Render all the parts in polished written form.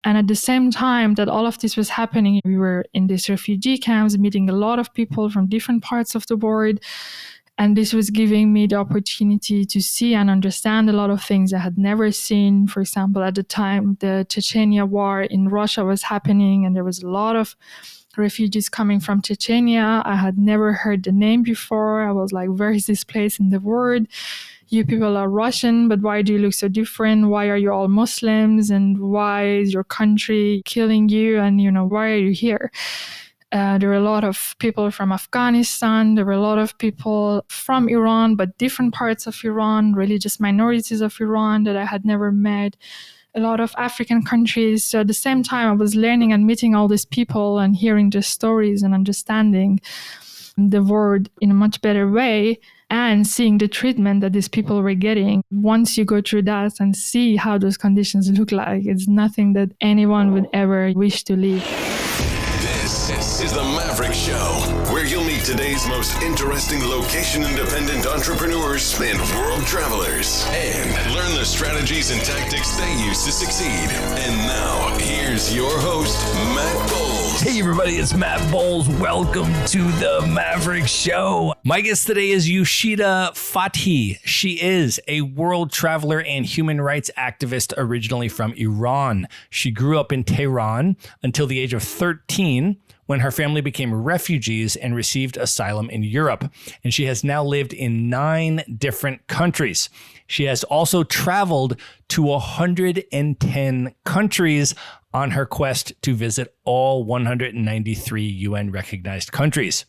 And at the same time that all of this was happening, we were in these refugee camps, meeting a lot of people from different parts of the world. And this was giving me the opportunity to see and understand a lot of things I had never seen. For example, at the time, the Chechnya war in Russia was happening, and there was a lot of refugees coming from Chechnya. I had never heard the name before. I was like, where is this place in the world? You people are Russian, but why do you look so different? Why are you all Muslims? And why is your country killing you? And, why are you here? There were a lot of people from Afghanistan. There were a lot of people from Iran, but different parts of Iran, religious minorities of Iran that I had never met. A lot of African countries. So at the same time, I was learning and meeting all these people and hearing their stories and understanding the world in a much better way and seeing the treatment that these people were getting. Once you go through that and see how those conditions look like, it's nothing that anyone would ever wish to live. This is the Maverick Show, where you'll meet today's most interesting location-independent entrepreneurs and world travelers, and learn the strategies and tactics they use to succeed. And now, here's your host, Matt Bowles. Hey everybody, it's Matt Bowles. Welcome to the Maverick Show. My guest today is Yooshita Fathi. She is a world traveler and human rights activist originally from Iran. She grew up in Tehran until the age of 13, when her family became refugees and received asylum in Europe. And she has now lived in 9 different countries. She has also traveled to 110 countries on her quest to visit all 193 UN recognized countries.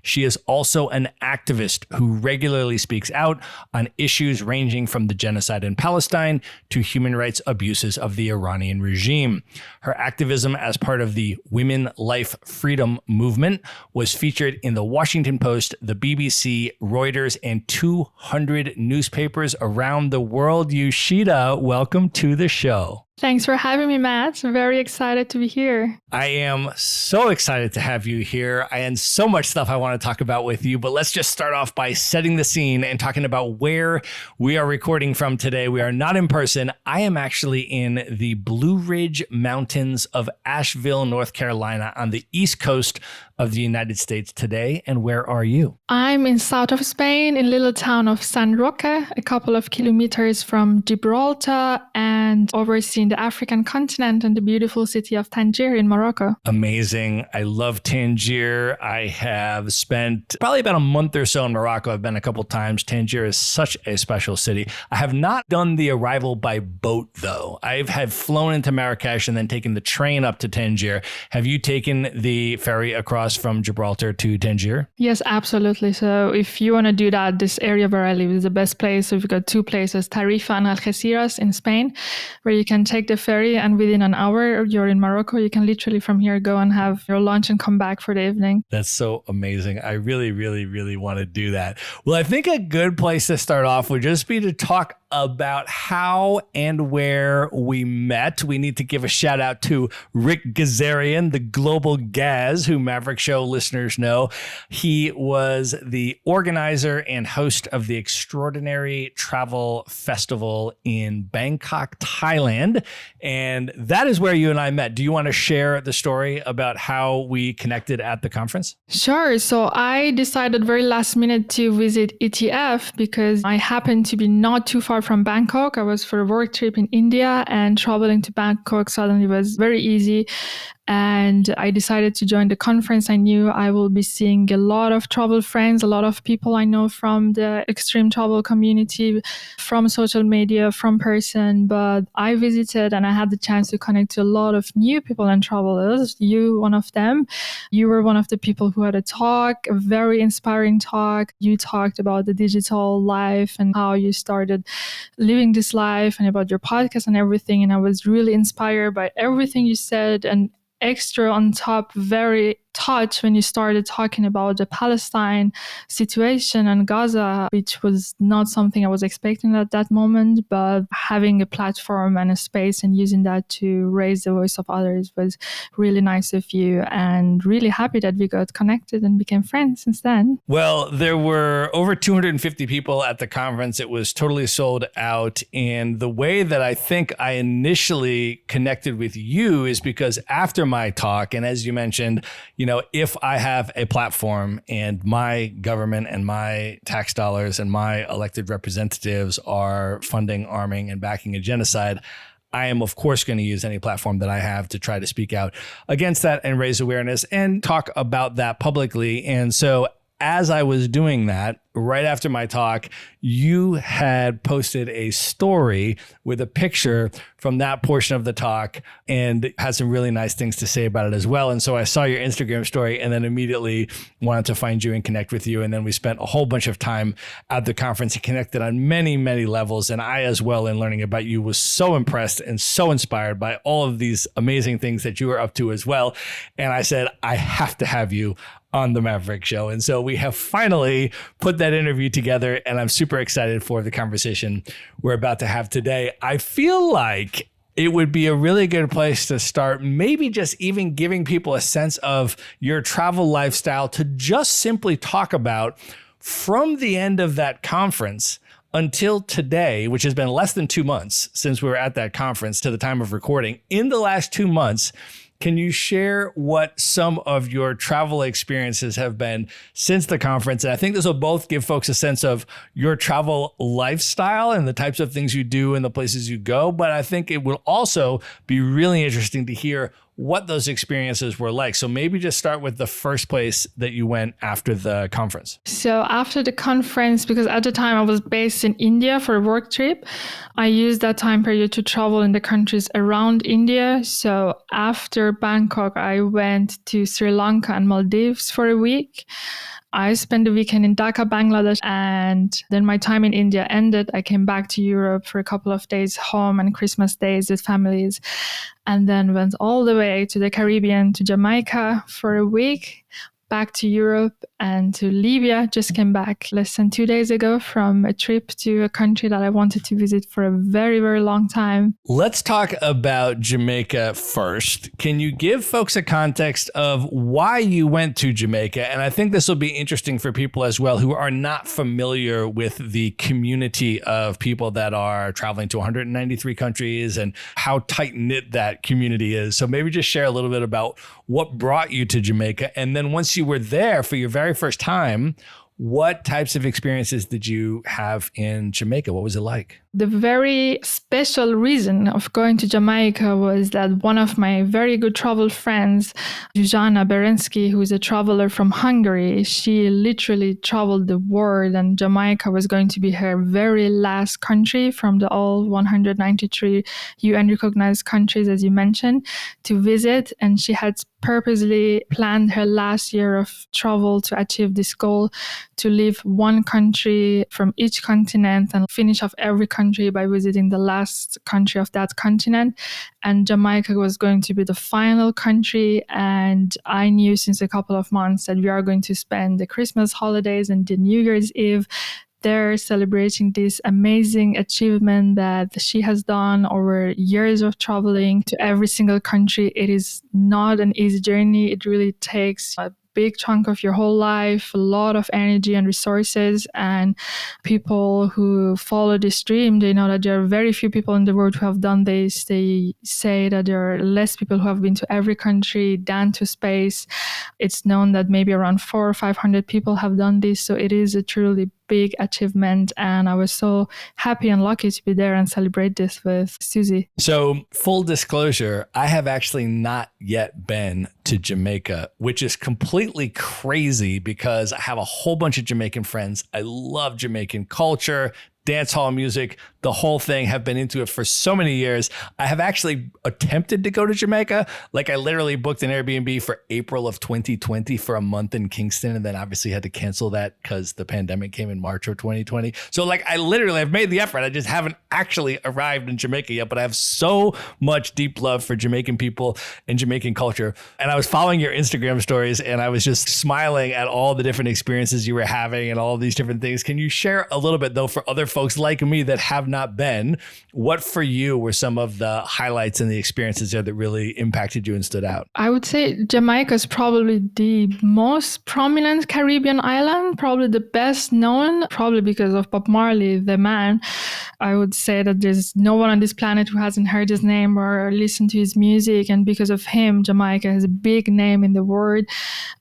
She is also an activist who regularly speaks out on issues ranging from the genocide in Palestine to human rights abuses of the Iranian regime. Her activism as part of the Women, Life, Freedom movement was featured in the Washington Post, the BBC, Reuters, and 200 newspapers around the world. Yooshita, welcome to the show. Thanks for having me, Matt. I'm very excited to be here. I am so excited to have you here. And so much stuff I want to talk about with you, but let's just start off by setting the scene and talking about where we are recording from today. We are not in person. I am actually in the Blue Ridge Mountains of Asheville, North Carolina, on the East Coast of the United States today. And where are you? I'm in south of Spain, in little town of San Roque, a couple of kilometers from Gibraltar, and overseeing the African continent and the beautiful city of Tangier in Morocco. Amazing. I love Tangier. I have spent probably about a month or so in Morocco. I've been a couple times. Tangier is such a special city. I have not done the arrival by boat, though. I have flown into Marrakesh and then taken the train up to Tangier. Have you taken the ferry across from Gibraltar to Tangier? Yes, absolutely. So if you want to do that, this area where I live is the best place. So we've got 2 places, Tarifa and Algeciras in Spain, where you can take the ferry and within an hour you're in Morocco. You can literally from here go and have your lunch and come back for the evening. That's so amazing. I really, really, really want to do that. Well, I think a good place to start off would just be to talk about how and where we met. We need to give a shout out to Rick Gazarian, the Global Gaz, who Maverick Show listeners know. He was the organizer and host of the Extraordinary Travel Festival in Bangkok, Thailand. And that is where you and I met. Do you want to share the story about how we connected at the conference? Sure. So I decided very last minute to visit ETF because I happened to be not too far from Bangkok. I was for a work trip in India, and traveling to Bangkok suddenly was very easy. And I decided to join the conference. I knew I will be seeing a lot of travel friends, a lot of people I know from the extreme travel community, from social media, from person. But I visited and I had the chance to connect to a lot of new people and travelers. You, one of them. You were one of the people who had a talk, a very inspiring talk. You talked about the digital life and how you started living this life and about your podcast and everything. And I was really inspired by everything you said, and extra on top, very touched when you started talking about the Palestine situation and Gaza, which was not something I was expecting at that moment, but having a platform and a space and using that to raise the voice of others was really nice of you, and really happy that we got connected and became friends since then. Well, there were over 250 people at the conference. It was totally sold out. And the way that I think I initially connected with you is because after my talk, and as you mentioned, if I have a platform and my government and my tax dollars and my elected representatives are funding, arming, and backing a genocide, I am, of course, going to use any platform that I have to try to speak out against that and raise awareness and talk about that publicly. And so as I was doing that, right after my talk, you had posted a story with a picture from that portion of the talk and had some really nice things to say about it as well. And so I saw your Instagram story and then immediately wanted to find you and connect with you. And then we spent a whole bunch of time at the conference and connected on many, many levels. And I as well, in learning about you, was so impressed and so inspired by all of these amazing things that you were up to as well. And I said, I have to have you on the Maverick Show. And so we have finally put that interview together, and I'm super excited for the conversation we're about to have today. I feel like it would be a really good place to start, maybe just even giving people a sense of your travel lifestyle, to just simply talk about from the end of that conference until today, which has been less than 2 months since we were at that conference to the time of recording. In the last 2 months, can you share what some of your travel experiences have been since the conference? And I think this will both give folks a sense of your travel lifestyle and the types of things you do and the places you go. But I think it will also be really interesting to hear what those experiences were like. So maybe just start with the first place that you went after the conference. So after the conference, because at the time I was based in India for a work trip, I used that time period to travel in the countries around India. So after Bangkok, I went to Sri Lanka and Maldives for a week. I spent the weekend in Dhaka, Bangladesh, and then my time in India ended. I came back to Europe for a couple of days home and Christmas days with families, and then went all the way to the Caribbean, to Jamaica for a week, back to Europe and to Libya. Just came back less than 2 days ago from a trip to a country that I wanted to visit for a very, very long time. Let's talk about Jamaica first. Can you give folks a context of why you went to Jamaica? And I think this will be interesting for people as well who are not familiar with the community of people that are traveling to 193 countries and how tight-knit that community is. So maybe just share a little bit about what brought you to Jamaica. And then once you were there for your very first time, what types of experiences did you have in Jamaica? What was it like? The very special reason of going to Jamaica was that one of my very good travel friends, Yooshita, who is a traveler from Hungary, she literally traveled the world, and Jamaica was going to be her very last country from the all 193 UN recognized countries, as you mentioned, to visit. And she had purposely planned her last year of travel to achieve this goal, to leave one country from each continent and finish off every country by visiting the last country of that continent. And Jamaica was going to be the final country. And I knew since a couple of months that we are going to spend the Christmas holidays and the New Year's Eve there, celebrating this amazing achievement that she has done over years of traveling to every single country. It is not an easy journey. It really takes a big chunk of your whole life, a lot of energy and resources. And people who follow this dream, they know that there are very few people in the world who have done this. They say that there are less people who have been to every country than to space. It's known that maybe around 400 or 500 people have done this. So it is a truly big achievement. And I was so happy and lucky to be there and celebrate this with Susie. So full disclosure, I have actually not yet been to Jamaica, which is completely crazy because I have a whole bunch of Jamaican friends. I love Jamaican culture, dance hall music, the whole thing, have been into it for so many years. I have actually attempted to go to Jamaica. Like I literally booked an Airbnb for April of 2020 for a month in Kingston, and then obviously had to cancel that because the pandemic came in March of 2020. So like I literally have made the effort. I just haven't actually arrived in Jamaica yet, but I have so much deep love for Jamaican people and Jamaican culture. And I was following your Instagram stories and I was just smiling at all the different experiences you were having and all of these different things. Can you share a little bit though for other folks like me that have not been, what for you were some of the highlights and the experiences there that really impacted you and stood out? I would say Jamaica is probably the most prominent Caribbean island, probably the best known, probably because of Bob Marley, the man. I would say that there's no one on this planet who hasn't heard his name or listened to his music. And because of him, Jamaica has a big name in the world.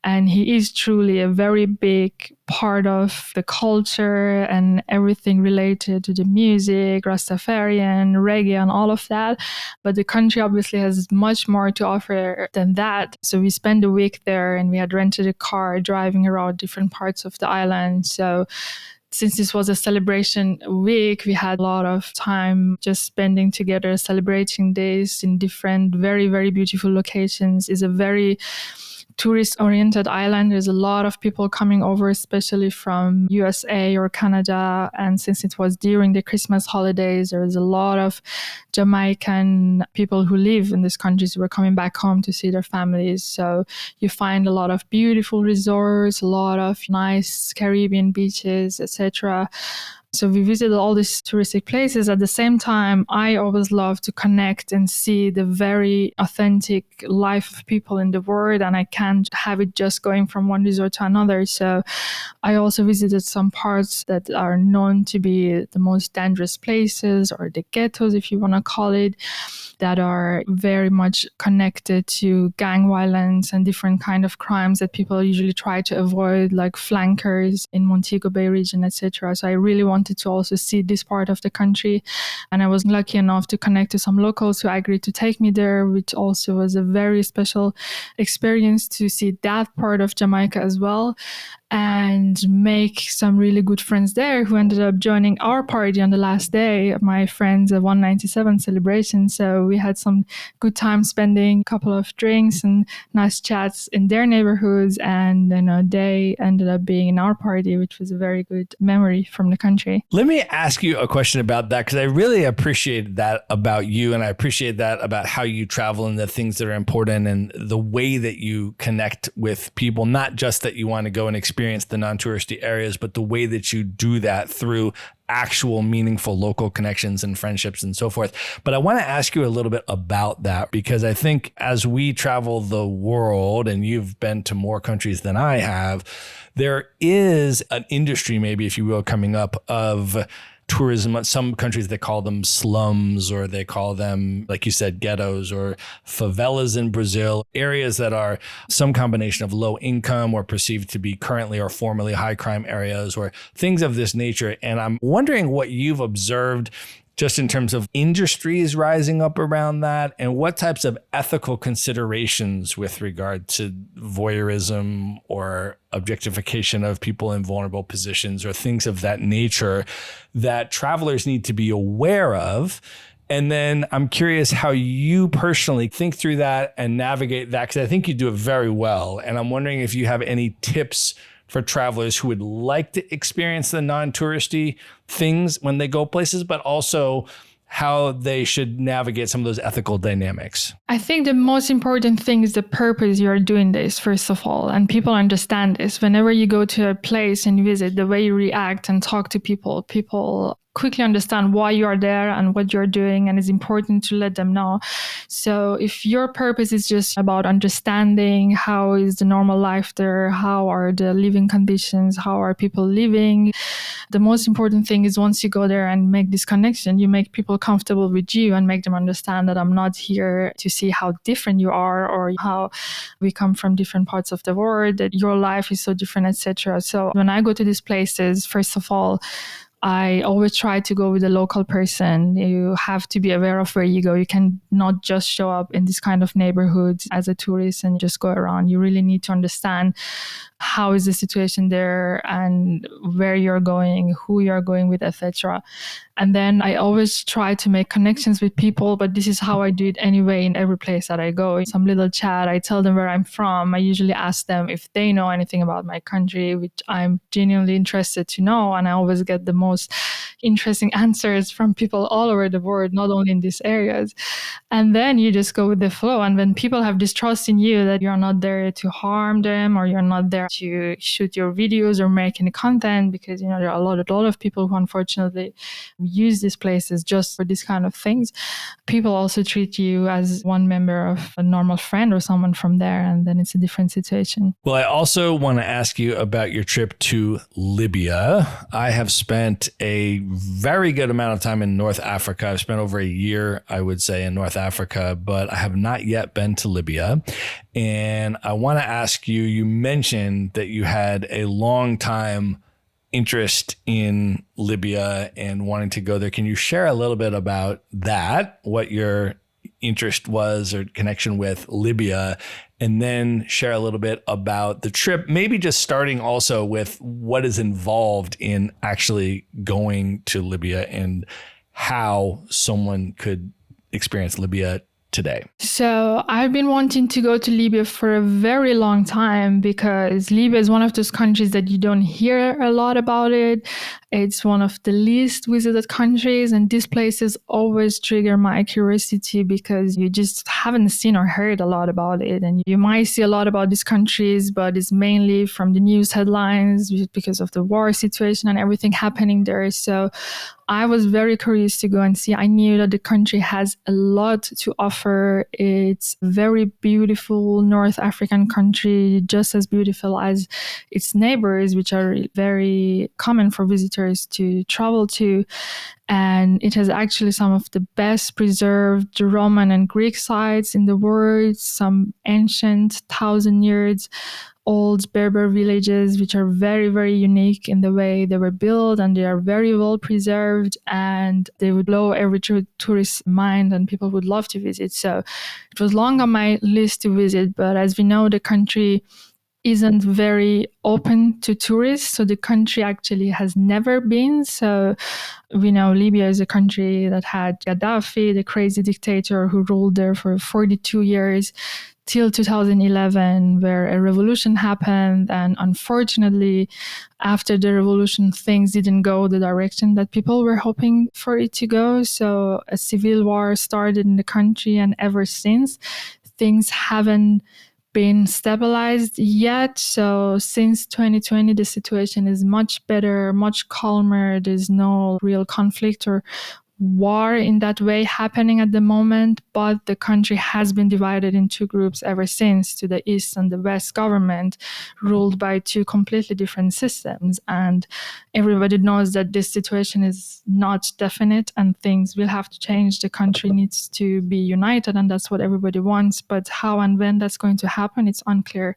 And he is truly a very big part of the culture and everything related to the music, Rastafarian, reggae, and all of that. But the country obviously has much more to offer than that. So we spent a week there and we had rented a car driving around different parts of the island. So since this was a celebration week, we had a lot of time just spending together, celebrating days in different, very, very beautiful locations. It's a very tourist-oriented island. There's a lot of people coming over, especially from USA or Canada. And since it was during the Christmas holidays, there was a lot of Jamaican people who live in these countries who were coming back home to see their families. So you find a lot of beautiful resorts, a lot of nice Caribbean beaches, etc. So we visited all these touristic places. At the same time, I always love to connect and see the very authentic life of people in the world, and I can't have it just going from one resort to another. So I also visited some parts that are known to be the most dangerous places, or the ghettos, if you want to call it, that are very much connected to gang violence and different kind of crimes that people usually try to avoid, like flankers in Montego Bay region, etc. So I really wanted to also see this part of the country. And I was lucky enough to connect to some locals who agreed to take me there, which also was a very special experience to see that part of Jamaica as well, and make some really good friends there who ended up joining our party on the last day of my friend's 197 celebration. So we had some good time spending a couple of drinks and nice chats in their neighborhoods. And they ended up being in our party, which was a very good memory from the country. Let me ask you a question about that, because I really appreciate that about you. And I appreciate that about how you travel and the things that are important and the way that you connect with people, not just that you want to go and experience the non-touristy areas, but the way that you do that through actual meaningful local connections and friendships and so forth. But I want to ask you a little bit about that, because I think as we travel the world, and you've been to more countries than I have, there is an industry, maybe, if you will, coming up of tourism. Some countries, they call them slums, or they call them, like you said, ghettos or favelas in Brazil, areas that are some combination of low income or perceived to be currently or formerly high crime areas, or things of this nature. And I'm wondering what you've observed just in terms of industries rising up around that, and what types of ethical considerations with regard to voyeurism or objectification of people in vulnerable positions or things of that nature that travelers need to be aware of. And then I'm curious how you personally think through that and navigate that, because I think you do it very well. And I'm wondering if you have any tips for travelers who would like to experience the non-touristy things when they go places, but also how they should navigate some of those ethical dynamics. I think the most important thing is the purpose you are doing this, first of all. And people understand this. Whenever you go to a place and visit, the way you react and talk to people quickly understand why you are there and what you're doing, and it's important to let them know. So if your purpose is just about understanding how is the normal life there, how are the living conditions, how are people living, the most important thing is once you go there and make this connection, you make people comfortable with you and make them understand that I'm not here to see how different you are or how we come from different parts of the world, that your life is so different, etc. So when I go to these places, first of all, I always try to go with a local person. You have to be aware of where you go. You can not just show up in this kind of neighborhood as a tourist and just go around. You really need to understand how is the situation there and where you're going, who you're going with, etc. And then I always try to make connections with people, but this is how I do it anyway in every place that I go. Some little chat, I tell them where I'm from. I usually ask them if they know anything about my country, which I'm genuinely interested to know. And I always get the most interesting answers from people all over the world, not only in these areas. And then you just go with the flow. And when people have this trust in you that you're not there to harm them or you're not there to shoot your videos or make any content, because, you know, there are a lot of people who unfortunately use these places just for these kind of things. People also treat you as one member of a normal friend or someone from there, and then it's a different situation. Well, I also want to ask you about your trip to Libya. I have spent a very good amount of time in North Africa. I've spent over a year, I would say, in North Africa, but I have not yet been to Libya. And I want to ask you, you mentioned that you had a long time interest in Libya and wanting to go there. Can you share a little bit about that, what your interest was or connection with Libya, and then share a little bit about the trip, maybe just starting also with what is involved in actually going to Libya and how someone could experience Libya today? So I've been wanting to go to Libya for a very long time because Libya is one of those countries that you don't hear a lot about it. It's one of the least visited countries, and these places always trigger my curiosity because you just haven't seen or heard a lot about it. And you might see a lot about these countries, but it's mainly from the news headlines because of the war situation and everything happening there. So I was very curious to go and see. I knew that the country has a lot to offer. It's a very beautiful North African country, just as beautiful as its neighbors, which are very common for visitors to travel to. And it has actually some of the best preserved Roman and Greek sites in the world, some ancient 1,000 years old Berber villages, which are very, very unique in the way they were built, and they are very well preserved, and they would blow every tourist's mind and people would love to visit. So it was long on my list to visit, but as we know, the country isn't very open to tourists. So the country actually has never been. So we know Libya is a country that had Gaddafi, the crazy dictator who ruled there for 42 years. Till 2011, where a revolution happened. And unfortunately, after the revolution, things didn't go the direction that people were hoping for it to go. So a civil war started in the country, and ever since, things haven't been stabilized yet. So since 2020, the situation is much better, much calmer. There's no real conflict or war in that way happening at the moment, but the country has been divided in two groups ever since, to the east and the west government, ruled by two completely different systems. And everybody knows that this situation is not definite and things will have to change. The country needs to be united, and that's what everybody wants. But how and when that's going to happen, it's unclear.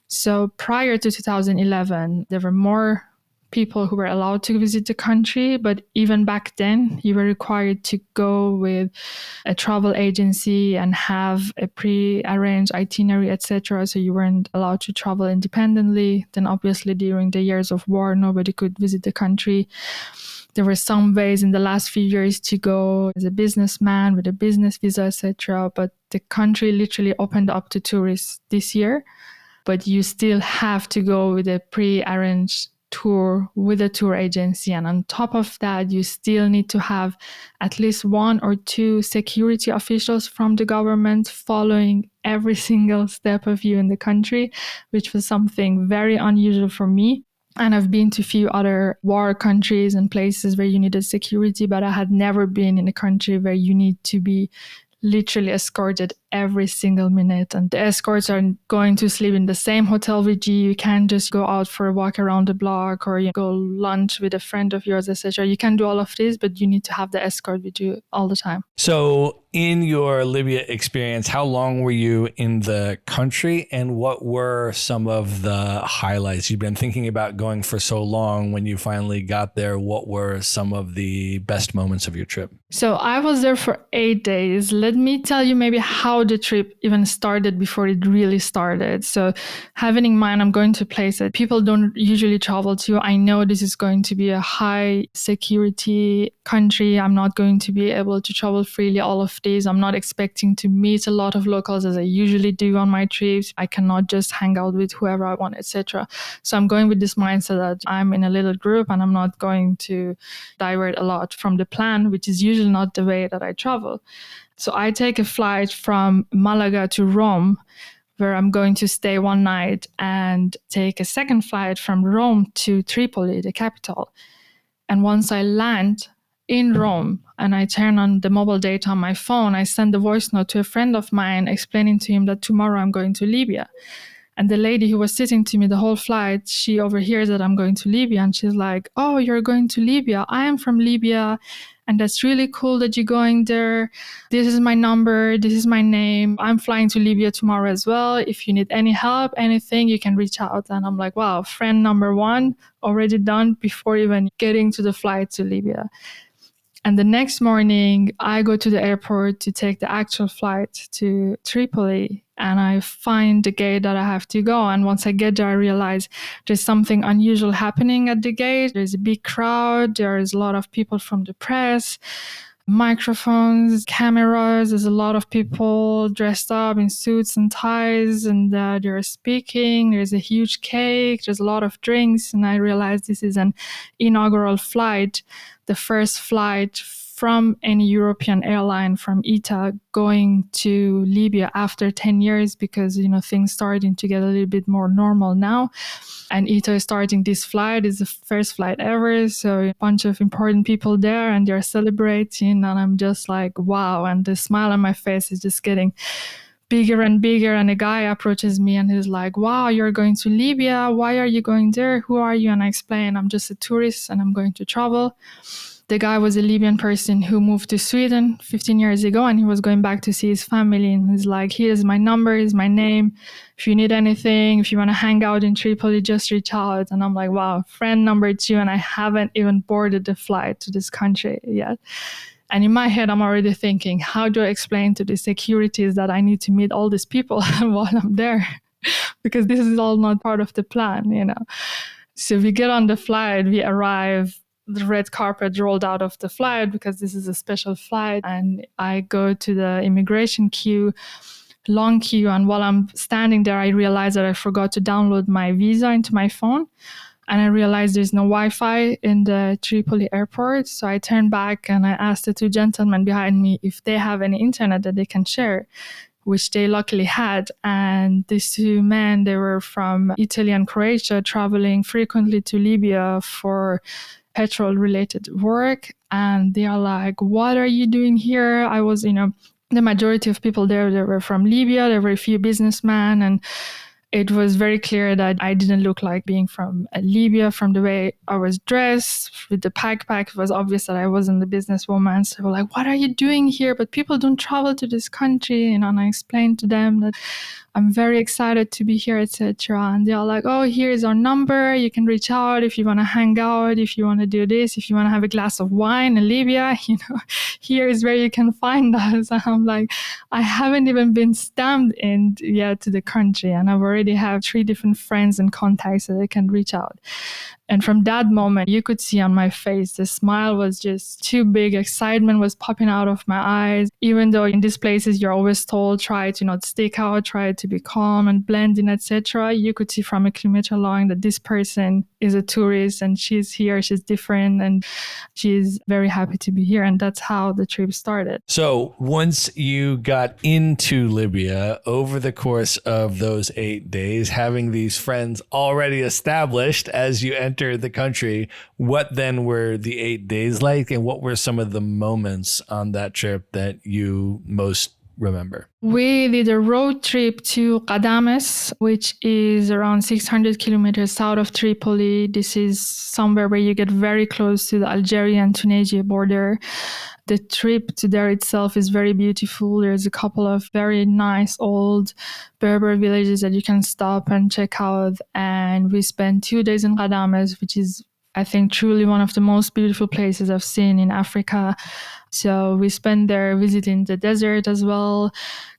So prior to 2011, there were more people who were allowed to visit the country, but even back then you were required to go with a travel agency and have a pre-arranged itinerary, etc. So you weren't allowed to travel independently. Then obviously during the years of war, nobody could visit the country. There were some ways in the last few years to go as a businessman with a business visa, etc. But the country literally opened up to tourists this year, but you still have to go with a pre-arranged tour with a tour agency. And on top of that, you still need to have at least one or two security officials from the government following every single step of you in the country, which was something very unusual for me. And I've been to a few other war countries and places where you needed security, but I had never been in a country where you need to be literally escorted every single minute. And the escorts are going to sleep in the same hotel with you. You can't just go out for a walk around the block or you go lunch with a friend of yours, etc. You can do all of this, but you need to have the escort with you all the time. So in your Libya experience, how long were you in the country and what were some of the highlights? You've been thinking about going for so long. When you finally got there, what were some of the best moments of your trip? So I was there for 8 days. Let me tell you maybe how the trip even started before it really started. So having in mind, I'm going to a place that people don't usually travel to. I know this is going to be a high security country. I'm not going to be able to travel freely all of this. I'm not expecting to meet a lot of locals as I usually do on my trips. I cannot just hang out with whoever I want, etc. So I'm going with this mindset that I'm in a little group and I'm not going to divert a lot from the plan, which is usually not the way that I travel. So I take a flight from Malaga to Rome, where I'm going to stay one night, and take a second flight from Rome to Tripoli, the capital. And once I land in Rome and I turn on the mobile data on my phone, I send a voice note to a friend of mine explaining to him that tomorrow I'm going to Libya. And the lady who was sitting to me the whole flight, she overhears that I'm going to Libya and she's like, "Oh, you're going to Libya. I am from Libya. And that's really cool that you're going there. This is my number. This is my name. I'm flying to Libya tomorrow as well. If you need any help, anything, you can reach out." And I'm like, wow, friend number one already done before even getting to the flight to Libya. And the next morning, I go to the airport to take the actual flight to Tripoli. And I find the gate that I have to go. And once I get there, I realize there's something unusual happening at the gate. There's a big crowd. There's a lot of people from the press, microphones, cameras. There's a lot of people dressed up in suits and ties, and they're speaking. There's a huge cake. There's a lot of drinks. And I realize this is an inaugural flight, the first flight from any European airline from ITA going to Libya after 10 years, because, things starting to get a little bit more normal now. And ITA is starting this flight. It's the first flight ever. So a bunch of important people there and they're celebrating. And I'm just like, wow. And the smile on my face is just getting bigger and bigger. And a guy approaches me and he's like, "Wow, you're going to Libya. Why are you going there? Who are you?" And I explain, "I'm just a tourist and I'm going to travel." The guy was a Libyan person who moved to Sweden 15 years ago, and he was going back to see his family. And he's like, "Here's my number, here's my name. If you need anything, if you want to hang out in Tripoli, just reach out." And I'm like, wow, friend number two, and I haven't even boarded the flight to this country yet. And in my head, I'm already thinking, how do I explain to the securities that I need to meet all these people while I'm there? Because this is all not part of the plan, So we get on the flight, we arrive, the red carpet rolled out of the flight because this is a special flight. And I go to the immigration queue, long queue. And while I'm standing there, I realize that I forgot to download my visa into my phone. And I realized there's no Wi-Fi in the Tripoli airport. So I turned back and I asked the two gentlemen behind me if they have any internet that they can share, which they luckily had. And these two men, they were from Italy and Croatia, traveling frequently to Libya for petrol-related work. And they are like, "What are you doing here?" I was, the majority of people there, they were from Libya. There were a few businessmen, and it was very clear that I didn't look like being from Libya from the way I was dressed. With the backpack, it was obvious that I wasn't the businesswoman. So they were like, "What are you doing here? But people don't travel to this country." And I explained to them that I'm very excited to be here, etc. And they're like, "Oh, here's our number. You can reach out if you want to hang out, if you want to do this, if you want to have a glass of wine in Libya, here is where you can find us." And I'm like, I haven't even been stamped in yet to the country. And I've already have 3 different friends and contacts that I can reach out. And from that moment, you could see on my face, the smile was just too big. Excitement was popping out of my eyes. Even though in these places, you're always told, try to not stick out, try to be calm and blend in, etc. You could see from a kilometer long that this person is a tourist and she's here, she's different, and she's very happy to be here. And that's how the trip started. So once you got into Libya, over the course of those 8 days, having these friends already established as you enter the country. What then were the 8 days like, and what were some of the moments on that trip that you most remember? We did a road trip to Ghadames, which is around 600 kilometers south of Tripoli. This is somewhere where you get very close to the Algeria-Tunisia border. The trip to there itself is very beautiful. There's a couple of very nice old Berber villages that you can stop and check out. And we spent 2 days in Ghadames, which is, I think, truly one of the most beautiful places I've seen in Africa. So we spent there visiting the desert as well,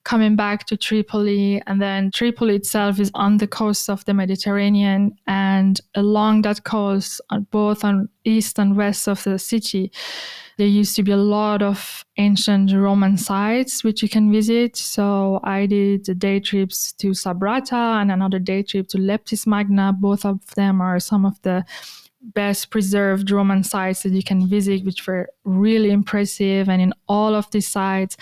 coming back to Tripoli. And then Tripoli itself is on the coast of the Mediterranean. And along that coast, both on east and west of the city, there used to be a lot of ancient Roman sites which you can visit. So I did the day trips to Sabrata and another day trip to Leptis Magna. Both of them are some of the best preserved Roman sites that you can visit, which were really impressive. And in all of these sites,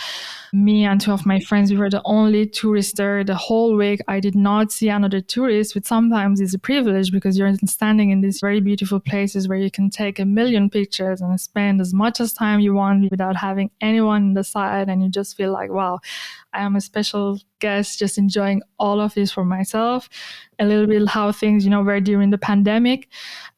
me and 2 of my friends, we were the only tourists there the whole week. I did not see another tourist, which sometimes is a privilege because you're standing in these very beautiful places where you can take a million pictures and spend as much as time you want without having anyone on the side. And you just feel like, wow, I am a special guest, just enjoying all of this for myself. A little bit how things, were during the pandemic.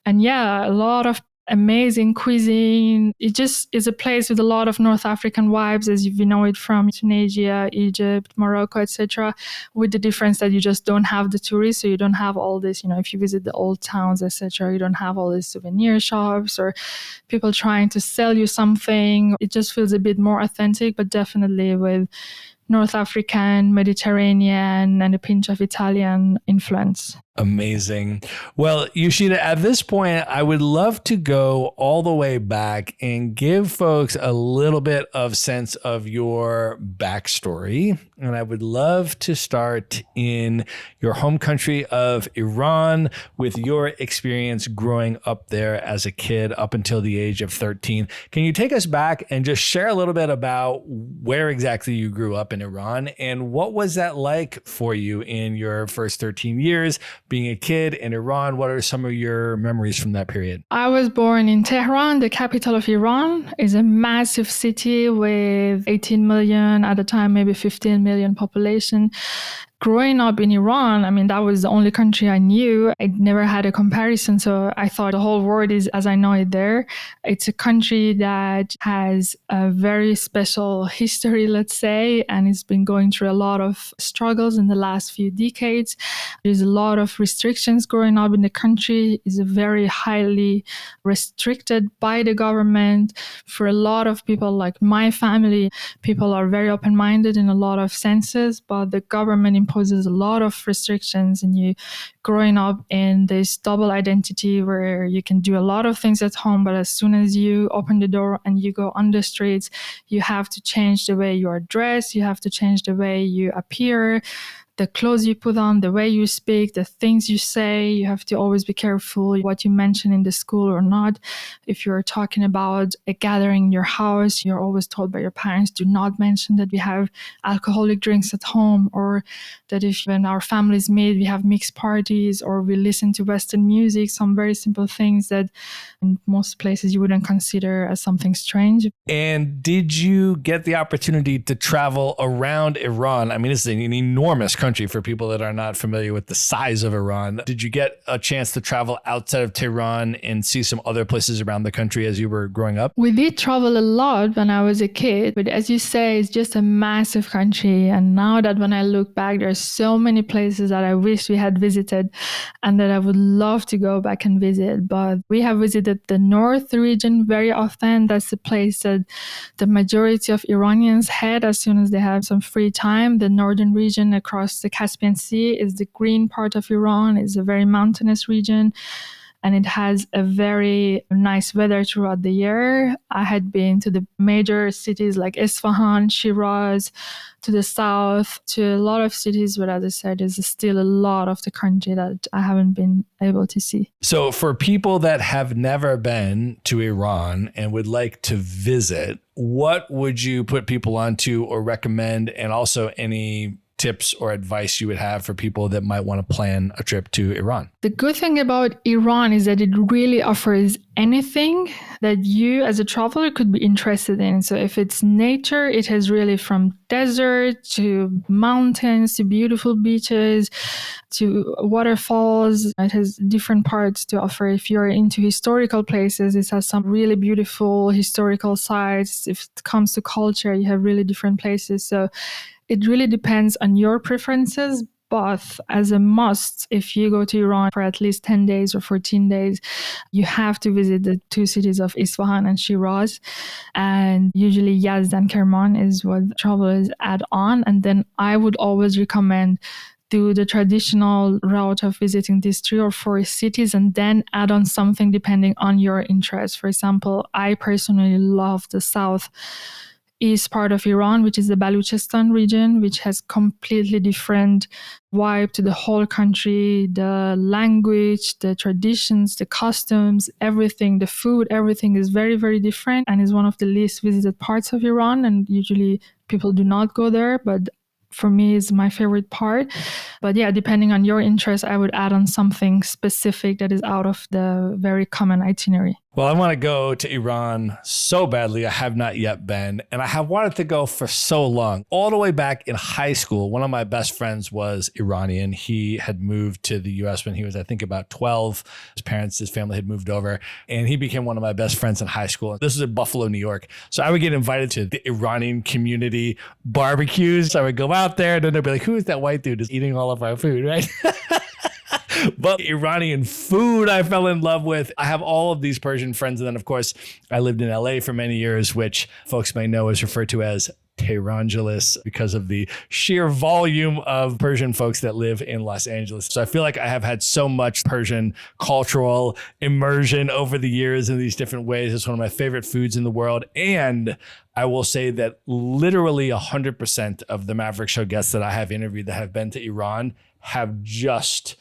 And yeah, a lot of amazing cuisine. It just is a place with a lot of North African vibes, as you know it from Tunisia, Egypt, Morocco, etc., with the difference that you just don't have the tourists. So you don't have all this, if you visit the old towns, etc., you don't have all these souvenir shops or people trying to sell you something. It just feels a bit more authentic, but definitely with North African, Mediterranean, and a pinch of Italian influence. Amazing. Well, Yooshita, at this point, I would love to go all the way back and give folks a little bit of sense of your backstory. And I would love to start in your home country of Iran with your experience growing up there as a kid up until the age of 13. Can you take us back and just share a little bit about where exactly you grew up in Iran and what was that like for you in your first 13 years? Being a kid in Iran, what are some of your memories from that period? I was born in Tehran, the capital of Iran. It's a massive city with 18 million, at the time maybe 15 million population. Growing up in Iran, that was the only country I knew. I never had a comparison, so I thought the whole world is as I know it there. It's a country that has a very special history, let's say, and it's been going through a lot of struggles in the last few decades. There's a lot of restrictions growing up in the country. It's very highly restricted by the government. For a lot of people, like my family, people are very open-minded in a lot of senses, but the government imposes a lot of restrictions, and you growing up in this double identity where you can do a lot of things at home, but as soon as you open the door and you go on the streets, you have to change the way you are dressed, you have to change the way you appear, the clothes you put on, the way you speak, the things you say. You have to always be careful what you mention in the school or not. If you're talking about a gathering in your house, you're always told by your parents, do not mention that we have alcoholic drinks at home, or that if when our families meet, we have mixed parties, or we listen to Western music, some very simple things that in most places you wouldn't consider as something strange. And did you get the opportunity to travel around Iran? This is an enormous country for people that are not familiar with the size of Iran. Did you get a chance to travel outside of Tehran and see some other places around the country as you were growing up? We did travel a lot when I was a kid, but as you say, it's just a massive country. And now that when I look back, there's so many places that I wish we had visited and that I would love to go back and visit. But we have visited the north region very often. That's the place that the majority of Iranians head as soon as they have some free time. The northern region across the Caspian Sea is the green part of Iran. It's a very mountainous region, and it has a very nice weather throughout the year. I had been to the major cities like Isfahan, Shiraz, to the south, to a lot of cities, but as I said, there's still a lot of the country that I haven't been able to see. So for people that have never been to Iran and would like to visit, what would you put people onto or recommend, and also any tips or advice you would have for people that might want to plan a trip to Iran? The good thing about Iran is that it really offers anything that you as a traveler could be interested in. So if it's nature, it has really from desert to mountains to beautiful beaches to waterfalls. It has different parts to offer. If you're into historical places, it has some really beautiful historical sites. If it comes to culture, you have really different places. So it really depends on your preferences. But as a must, if you go to Iran for at least 10 days or 14 days, you have to visit the two cities of Isfahan and Shiraz. And usually Yazd and Kerman is what travelers add on. And then I would always recommend do the traditional route of visiting these 3 or 4 cities and then add on something depending on your interest. For example, I personally love the south east part of Iran, which is the Baluchistan region, which has completely different vibe to the whole country, the language, the traditions, the customs, everything, the food, everything is very, very different and is one of the least visited parts of Iran. And usually people do not go there, but for me is my favorite part. But yeah, depending on your interest, I would add on something specific that is out of the very common itinerary. Well, I want to go to Iran so badly. I have not yet been, and I have wanted to go for so long. All the way back in high school, one of my best friends was Iranian. He had moved to the US when he was, I think, about 12. His family had moved over, and he became one of my best friends in high school. This was in Buffalo, New York. So I would get invited to the Iranian community barbecues. So I would go out there, and then they'd be like, who is that white dude who's eating all of our food, right? But Iranian food I fell in love with. I have all of these Persian friends. And then, of course, I lived in LA for many years, which folks may know is referred to as Tehrangeles because of the sheer volume of Persian folks that live in Los Angeles. So I feel like I have had so much Persian cultural immersion over the years in these different ways. It's one of my favorite foods in the world. And I will say that literally 100% of the Maverick Show guests that I have interviewed that have been to Iran have just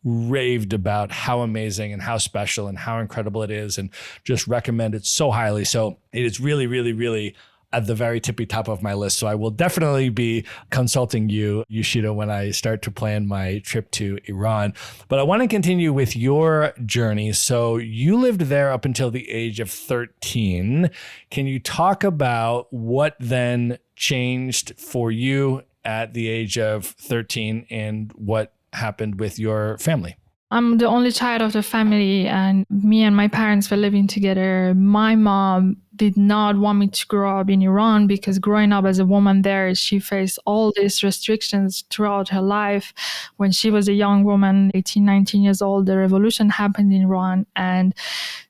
raved about how amazing and how special and how incredible it is and just recommend it so highly. So it is really, really, really at the very tippy top of my list. So I will definitely be consulting you, Yooshita, when I start to plan my trip to Iran. But I want to continue with your journey. So you lived there up until the age of 13. Can you talk about what then changed for you at the age of 13 and what happened with your family? I'm the only child of the family, and me and my parents were living together. My mom did not want me to grow up in Iran because growing up as a woman there, she faced all these restrictions throughout her life. When she was a young woman, 18, 19 years old, the revolution happened in Iran and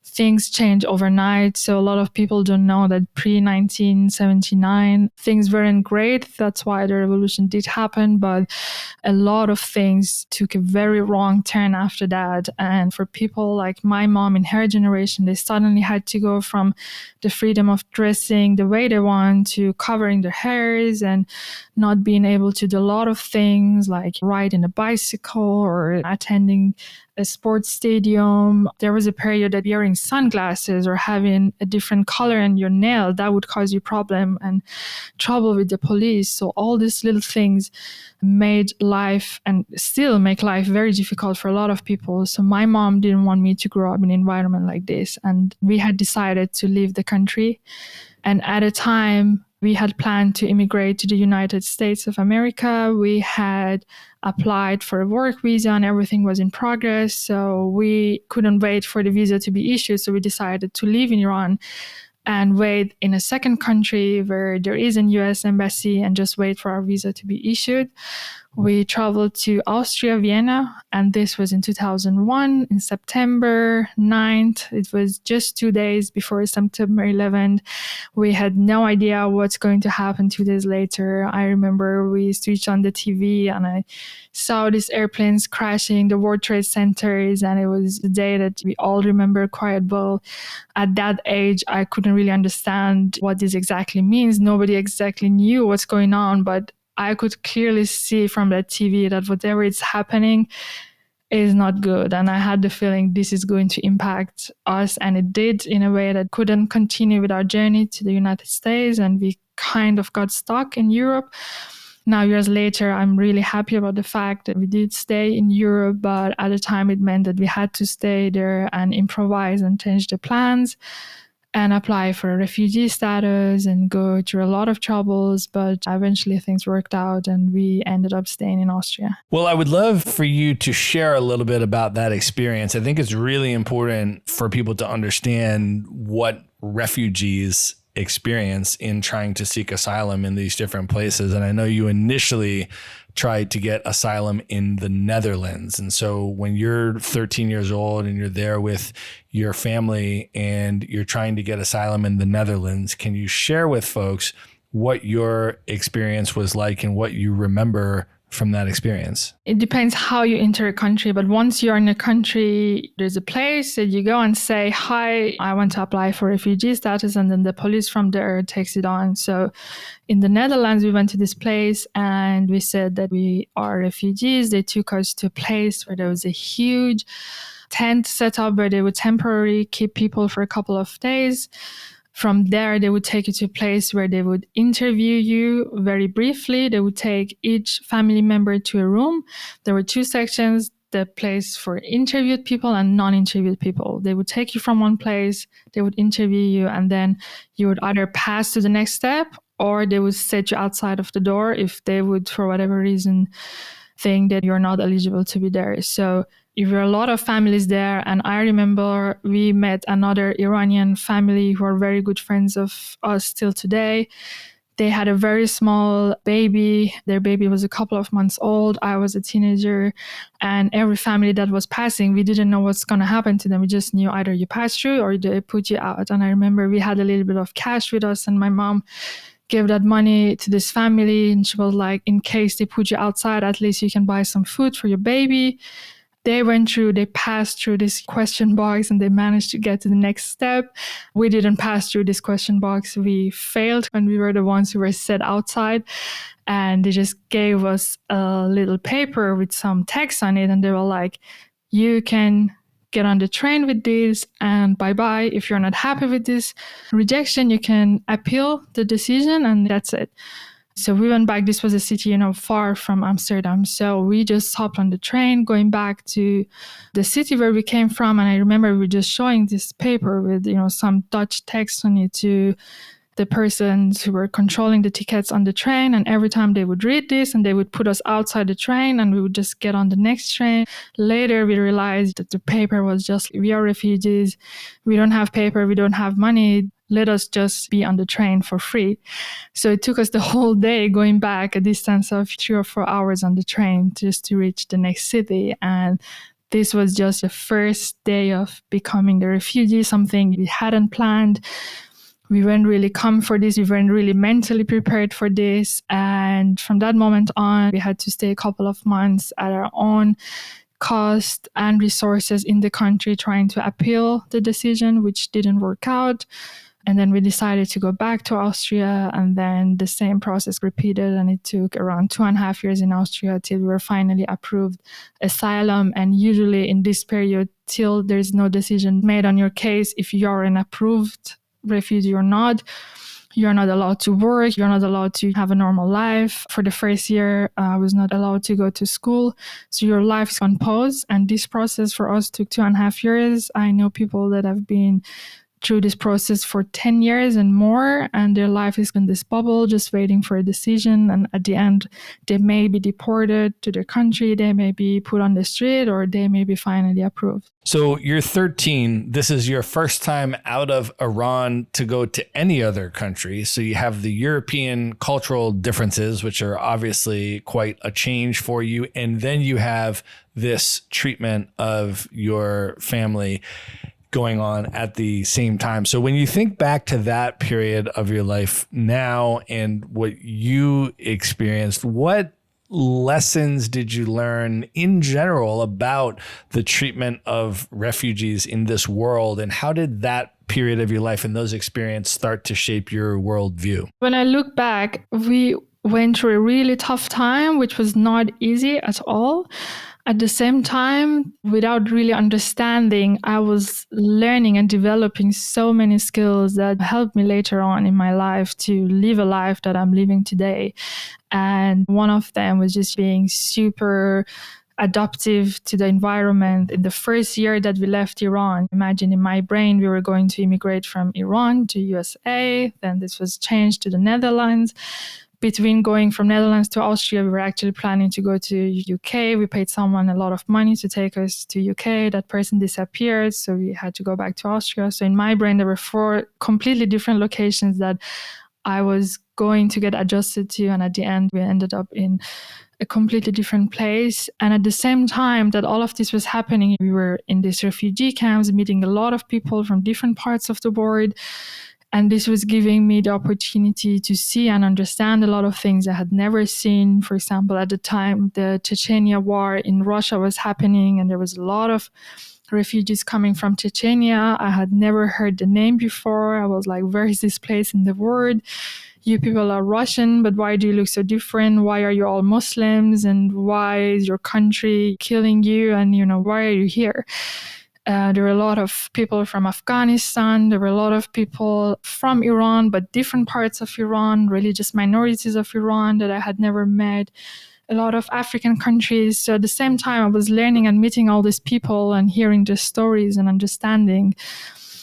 things changed overnight. So a lot of people don't know that pre-1979, things weren't great. That's why the revolution did happen. But a lot of things took a very wrong turn after that. And for people like my mom in her generation, they suddenly had to go from the freedom of dressing the way they want to covering their hairs and not being able to do a lot of things like riding a bicycle or attending a sports stadium. There was a period that wearing sunglasses or having a different color in your nail, that would cause you problem and trouble with the police. So all these little things made life and still make life very difficult for a lot of people. So my mom didn't want me to grow up in an environment like this. And we had decided to leave the country. And at a time, we had planned to immigrate to the United States of America. We had applied for a work visa and everything was in progress. So we couldn't wait for the visa to be issued. So we decided to live in Iran and wait in a second country where there is an US embassy and just wait for our visa to be issued. We traveled to Austria, Vienna, and this was in 2001, in September 9th. It was just 2 days before September 11th. We had no idea what's going to happen 2 days later. I remember we switched on the TV and I saw these airplanes crashing, the World Trade Centers, and it was the day that we all remember quite well. At that age, I couldn't really understand what this exactly means. Nobody exactly knew what's going on, but I could clearly see from that TV that whatever is happening is not good. And I had the feeling this is going to impact us. And it did in a way that couldn't continue with our journey to the United States. And we kind of got stuck in Europe. Now, years later, I'm really happy about the fact that we did stay in Europe, but at the time it meant that we had to stay there and improvise and change the plans and apply for a refugee status and go through a lot of troubles. But eventually things worked out and we ended up staying in Austria. Well, I would love for you to share a little bit about that experience. I think it's really important for people to understand what refugees experience in trying to seek asylum in these different places. And I know you initially tried to get asylum in the Netherlands. And so when you're 13 years old and you're there with your family and you're trying to get asylum in the Netherlands, can you share with folks what your experience was like and what you remember from that experience? It depends how you enter a country, but once you're in a country, there's a place that you go and say, hi, I want to apply for refugee status, and then the police from there takes it on. So in the Netherlands, we went to this place and we said that we are refugees. They took us to a place where there was a huge tent set up where they would temporarily keep people for a couple of days. From there, they would take you to a place where they would interview you very briefly. They would take each family member to a room. There were two sections, the place for interviewed people and non-interviewed people. They would take you from one place, they would interview you, and then you would either pass to the next step or they would set you outside of the door if they would, for whatever reason, think that you're not eligible to be there. So there were a lot of families there, and I remember we met another Iranian family who are very good friends of us still today. They had a very small baby. Their baby was a couple of months old. I was a teenager, and every family that was passing, we didn't know what's going to happen to them. We just knew either you pass through or they put you out. And I remember we had a little bit of cash with us, and my mom gave that money to this family, and she was like, in case they put you outside, at least you can buy some food for your baby. They passed through this question box and they managed to get to the next step. We didn't pass through this question box. We failed when we were the ones who were set outside. And they just gave us a little paper with some text on it. And they were like, you can get on the train with this and bye-bye. If you're not happy with this rejection, you can appeal the decision and that's it. So we went back. This was a city, far from Amsterdam. So we just hopped on the train going back to the city where we came from. And I remember we were just showing this paper with, some Dutch text on it to the persons who were controlling the tickets on the train. And every time they would read this and they would put us outside the train and we would just get on the next train. Later, we realized that the paper was just, we are refugees. We don't have paper. We don't have money. Let us just be on the train for free. So it took us the whole day going back a distance of 3 or 4 hours on the train just to reach the next city. And this was just the first day of becoming a refugee, something we hadn't planned. We weren't really come for this. We weren't really mentally prepared for this. And from that moment on, we had to stay a couple of months at our own cost and resources in the country trying to appeal the decision, which didn't work out. And then we decided to go back to Austria, and then the same process repeated, and it took around 2.5 years in Austria till we were finally approved asylum. And usually in this period, till there's no decision made on your case, if you're an approved refugee or not, you're not allowed to work, you're not allowed to have a normal life. For the first year, I was not allowed to go to school. So your life is on pause. And this process for us took 2.5 years. I know people that have been through this process for 10 years and more, and their life is in this bubble just waiting for a decision. And at the end, they may be deported to their country, they may be put on the street, or they may be finally approved. So you're 13. This is your first time out of Iran to go to any other country. So you have the European cultural differences, which are obviously quite a change for you. And then you have this treatment of your family going on at the same time. So when you think back to that period of your life now and what you experienced, what lessons did you learn in general about the treatment of refugees in this world? And how did that period of your life and those experiences start to shape your worldview? When I look back, we went through a really tough time, which was not easy at all. At the same time, without really understanding, I was learning and developing so many skills that helped me later on in my life to live a life that I'm living today. And one of them was just being super adaptive to the environment. In the first year that we left Iran, imagine in my brain, we were going to immigrate from Iran to USA. Then this was changed to the Netherlands. Between going from Netherlands to Austria, we were actually planning to go to UK. We paid someone a lot of money to take us to UK. That person disappeared, so we had to go back to Austria. So in my brain, there were 4 completely different locations that I was going to get adjusted to. And at the end, we ended up in a completely different place. And at the same time that all of this was happening, we were in these refugee camps, meeting a lot of people from different parts of the world. And this was giving me the opportunity to see and understand a lot of things I had never seen. For example, at the time, the Chechnya war in Russia was happening, and there was a lot of refugees coming from Chechnya. I had never heard the name before. I was like, where is this place in the world? You people are Russian, but why do you look so different? Why are you all Muslims? And why is your country killing you? And, why are you here? There were a lot of people from Afghanistan. There were a lot of people from Iran, but different parts of Iran, religious minorities of Iran that I had never met. A lot of African countries. So at the same time, I was learning and meeting all these people and hearing their stories and understanding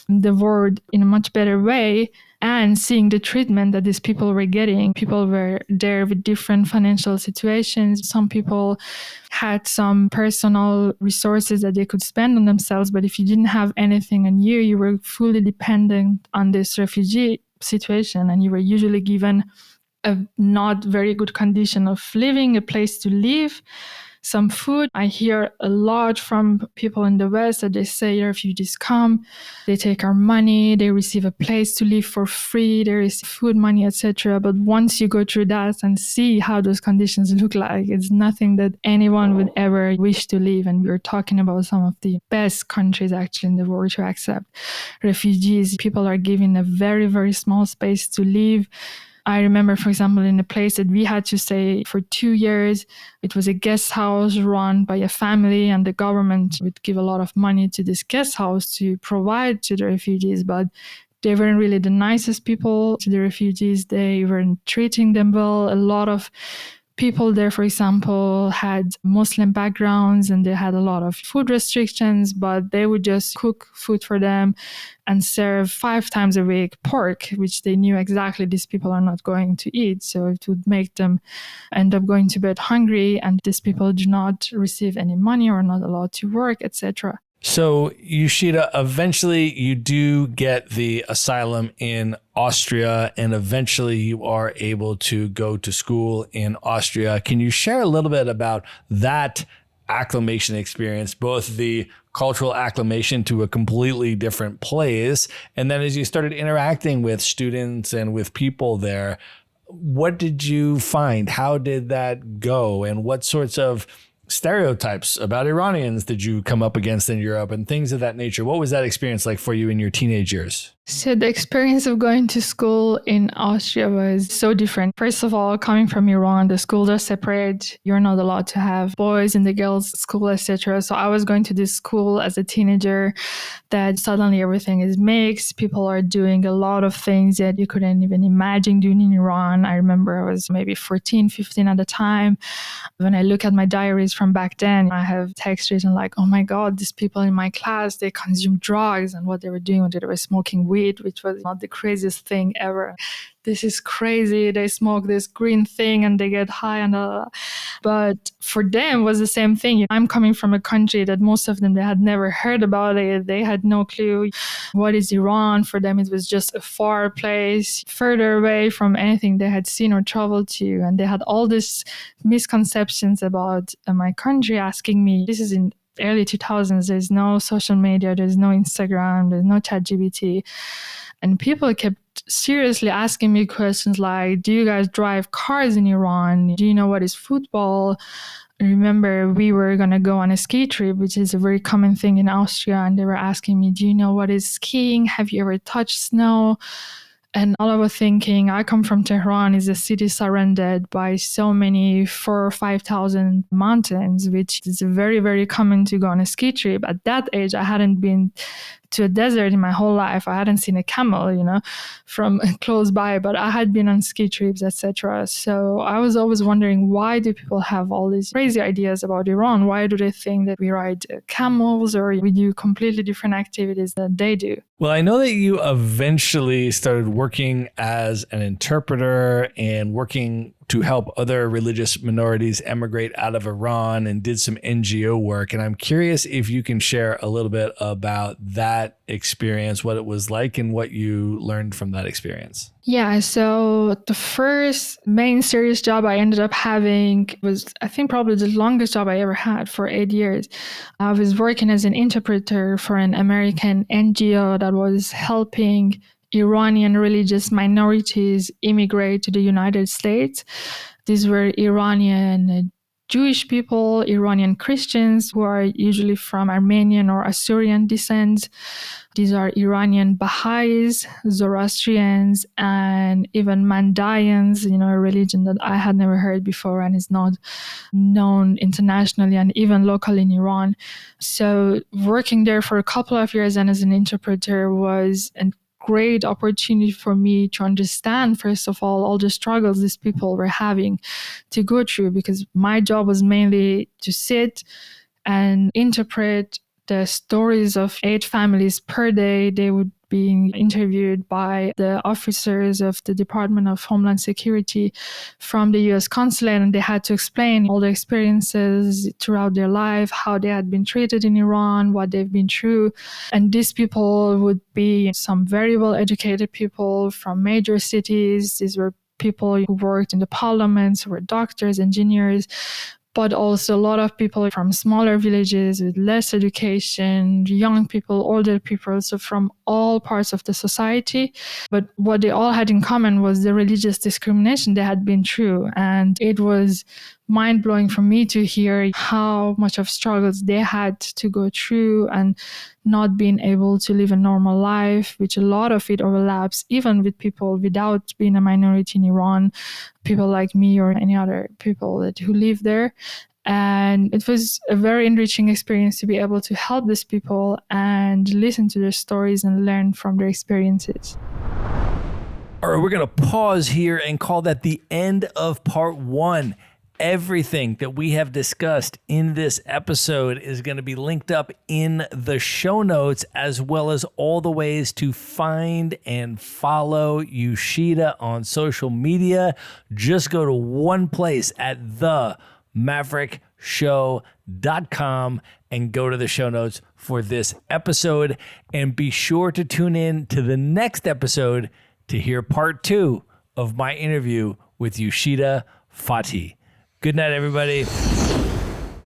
the world in a much better way, and seeing the treatment that these people were getting. People were there with different financial situations. Some people had some personal resources that they could spend on themselves, but if you didn't have anything on you, you were fully dependent on this refugee situation, and you were usually given a not very good condition of living, a place to live, some food. I hear a lot from people in the West that they say refugees come, they take our money, they receive a place to live for free, there is food money, etc. But once you go through that and see how those conditions look like, it's nothing that anyone would ever wish to live. And we're talking about some of the best countries actually in the world to accept refugees. People are given a very, very small space to live. I remember, for example, in a place that we had to stay for 2 years, it was a guest house run by a family, and the government would give a lot of money to this guest house to provide to the refugees, but they weren't really the nicest people to the refugees. They weren't treating them well. A lot of people there, for example, had Muslim backgrounds and they had a lot of food restrictions, but they would just cook food for them and serve 5 times a week pork, which they knew exactly these people are not going to eat. So it would make them end up going to bed hungry, and these people do not receive any money or are not allowed to work, etc. So, Yooshita, eventually you do get the asylum in Austria, and eventually you are able to go to school in Austria. Can you share a little bit about that acclimation experience, both the cultural acclimation to a completely different place, and then as you started interacting with students and with people there, what did you find? How did that go? And what sorts of stereotypes about Iranians did you come up against in Europe and things of that nature? What was that experience like for you in your teenage years? So the experience of going to school in Austria was so different. First of all, coming from Iran, the schools are separate. You're not allowed to have boys in the girls' school, etc. So I was going to this school as a teenager that suddenly everything is mixed. People are doing a lot of things that you couldn't even imagine doing in Iran. I remember I was maybe 14, 15 at the time. When I look at my diaries from back then, I have text written like, oh my God, these people in my class, they consume drugs, and what they were doing, they were smoking weed, which was not the craziest thing ever. This is crazy. They smoke this green thing and they get high and but for them it was the same thing. I'm coming from a country that most of them, they had never heard about it. They had no clue what is Iran. For them, it was just a far place, further away from anything they had seen or traveled to. And they had all these misconceptions about my country, asking me, this is in early 2000s, there's no social media, there's no Instagram, there's no ChatGPT. And people kept seriously asking me questions like, do you guys drive cars in Iran? Do you know what is football? I remember we were going to go on a ski trip, which is a very common thing in Austria. And they were asking me, do you know what is skiing? Have you ever touched snow? And all I was thinking, I come from Tehran, is a city surrounded by so many 4,000 or 5,000 mountains, which is very, very common to go on a ski trip. At that age, I hadn't been to a desert in my whole life. I hadn't seen a camel, from close by, but I had been on ski trips, etc. So I was always wondering, why do people have all these crazy ideas about Iran? Why do they think that we ride camels or we do completely different activities than they do? Well, I know that you eventually started working as an interpreter and working to help other religious minorities emigrate out of Iran and did some NGO work. And I'm curious if you can share a little bit about that experience, what it was like and what you learned from that experience. Yeah, so the first main serious job I ended up having was, I think, probably the longest job I ever had for 8 years. I was working as an interpreter for an American NGO that was helping Iranian religious minorities immigrate to the United States. These were Iranian Jewish people, Iranian Christians who are usually from Armenian or Assyrian descent. These are Iranian Baha'is, Zoroastrians, and even Mandayans, a religion that I had never heard before and is not known internationally and even locally in Iran. So working there for a couple of years and as an interpreter was an great opportunity for me to understand, first of all the struggles these people were having to go through, because my job was mainly to sit and interpret the stories of 8 families per day. They would be interviewed by the officers of the Department of Homeland Security from the U.S. consulate, and they had to explain all the experiences throughout their life, how they had been treated in Iran, what they've been through. And these people would be some very well-educated people from major cities. These were people who worked in the parliaments, who were doctors, engineers, but also a lot of people from smaller villages with less education, young people, older people, so from all parts of the society. But what they all had in common was the religious discrimination they had been through. And it was mind-blowing for me to hear how much of struggles they had to go through and not being able to live a normal life, which a lot of it overlaps even with people without being a minority in Iran, people like me or any other people who live there. And it was a very enriching experience to be able to help these people and listen to their stories and learn from their experiences. All right, we're going to pause here and call that the end of part 1. Everything that we have discussed in this episode is going to be linked up in the show notes, as well as all the ways to find and follow Yooshita on social media. Just go to one place at themaverickshow.com and go to the show notes for this episode. And be sure to tune in to the next episode to hear part 2 of my interview with Yooshita Fatih. Good night, everybody.